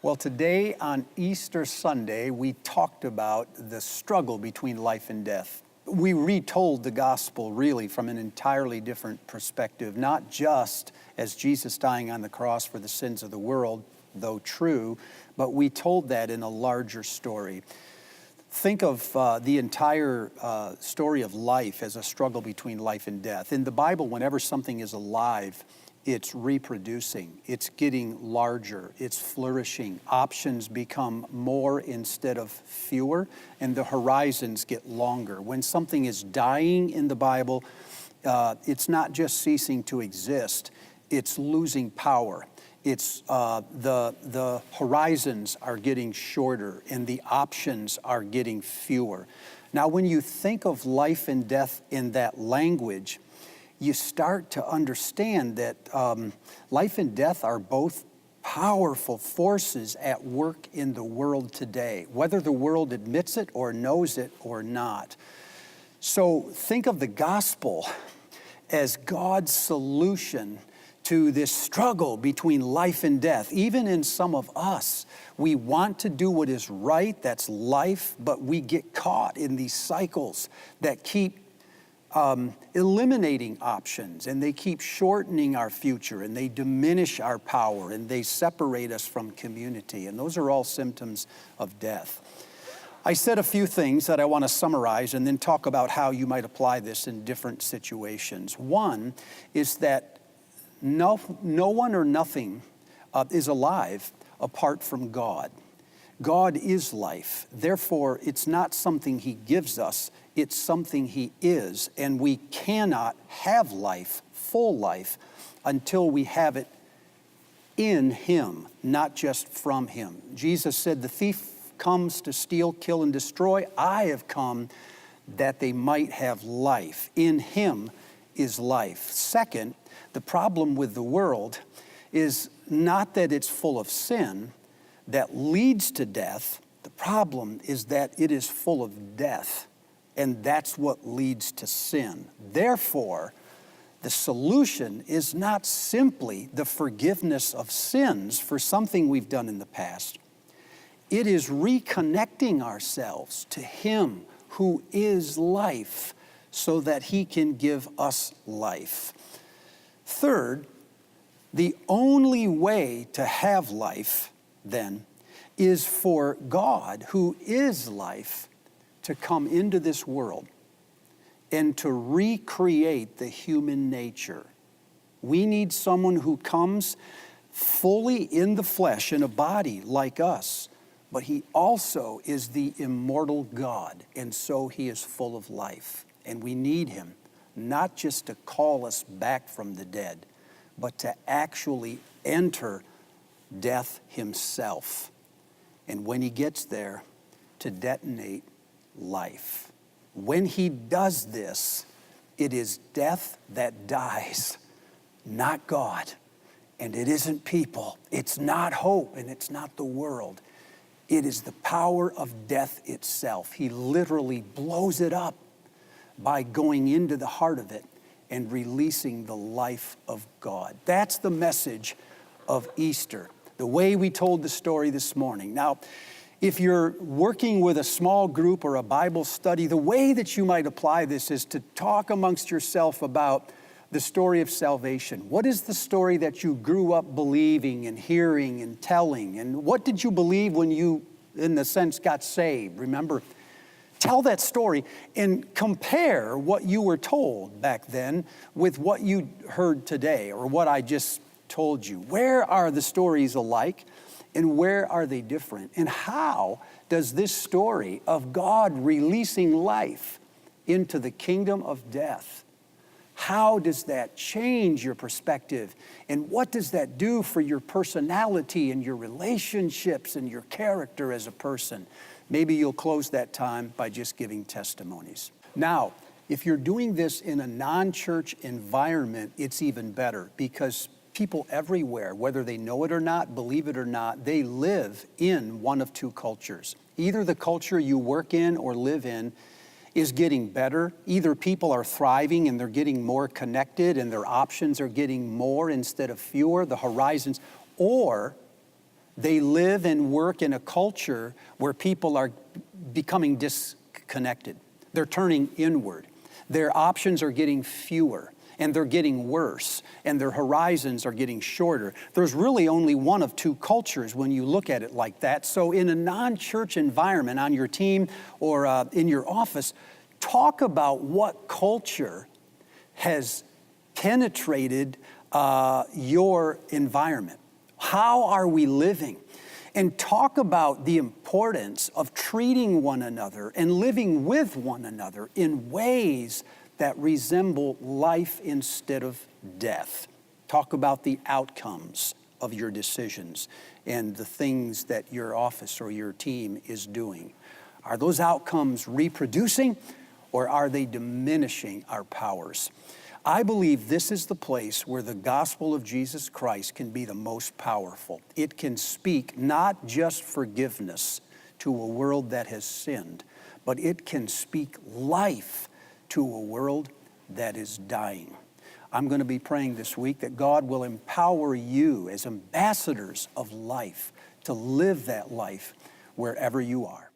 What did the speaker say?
Well, today on Easter Sunday, we talked about the struggle between life and death. We retold the gospel really from an entirely different perspective, not just as Jesus dying on the cross for the sins of the world, though true, but we told that in a larger story. Think of the entire story of life as a struggle between life and death. In the Bible, whenever something is alive, it's reproducing, it's getting larger, it's flourishing. Options become more instead of fewer, and the horizons get longer. When something is dying in the Bible, it's not just ceasing to exist, it's losing power. It's the horizons are getting shorter and the options are getting fewer. Now, when you think of life and death in that language, you start to understand that life and death are both powerful forces at work in the world today, whether the world admits it or knows it or not. So think of the gospel as God's solution to this struggle between life and death. Even in some of us, we want to do what is right, that's life, but we get caught in these cycles that keep eliminating options, and they keep shortening our future, and they diminish our power, and they separate us from community, and those are all symptoms of death. I said a few things that I want to summarize and then talk about how you might apply this in different situations. One is that no one or nothing is alive apart from God. God is life. Therefore, it's not something He gives us, it's something He is, and we cannot have life, full life, until we have it in Him, not just from Him. Jesus said, "The thief comes to steal, kill, and destroy. I have come that they might have life. In Him is life." Second, the problem with the world is not that it's full of sin that leads to death. The problem is that it is full of death, and that's what leads to sin. Therefore, the solution is not simply the forgiveness of sins for something we've done in the past. It is reconnecting ourselves to Him who is life so that He can give us life. Third, the only way to have life then is for God, who is life, to come into this world and to recreate the human nature. We need someone who comes fully in the flesh, in a body like us, but He also is the immortal God, and so He is full of life. And we need Him, not just to call us back from the dead, but to actually enter death Himself. And when He gets there, to detonate life. When He does this, it is death that dies, not God. And it isn't people, it's not hope, and it's not the world. It is the power of death itself. He literally blows it up by going into the heart of it and releasing the life of God. That's the message of Easter, the way we told the story this morning. Now, if you're working with a small group or a Bible study, the way that you might apply this is to talk amongst yourself about the story of salvation. What is the story that you grew up believing and hearing and telling? And what did you believe when you, in a sense, got saved? Remember, tell that story and compare what you were told back then with what you heard today or what I just told you. Where are the stories alike and where are they different? And how does this story of God releasing life into the kingdom of death, how does that change your perspective? And what does that do for your personality and your relationships and your character as a person? Maybe you'll close that time by just giving testimonies. Now, if you're doing this in a non-church environment, it's even better because people everywhere, whether they know it or not, believe it or not, they live in one of two cultures. Either the culture you work in or live in is getting better. Either people are thriving and they're getting more connected and their options are getting more instead of fewer, the horizons, or They live and work in a culture where people are becoming disconnected. They're turning inward. Their options are getting fewer, and they're getting worse, and their horizons are getting shorter. There's really only one of two cultures when you look at it like that. So in a non-church environment, on your team or in your office, talk about what culture has penetrated your environment. How are we living? And talk about the importance of treating one another and living with one another in ways that resemble life instead of death. Talk about the outcomes of your decisions and the things that your office or your team is doing. Are those outcomes reproducing, or are they diminishing our powers? I believe this is the place where the gospel of Jesus Christ can be the most powerful. It can speak not just forgiveness to a world that has sinned, but it can speak life to a world that is dying. I'm going to be praying this week that God will empower you as ambassadors of life to live that life wherever you are.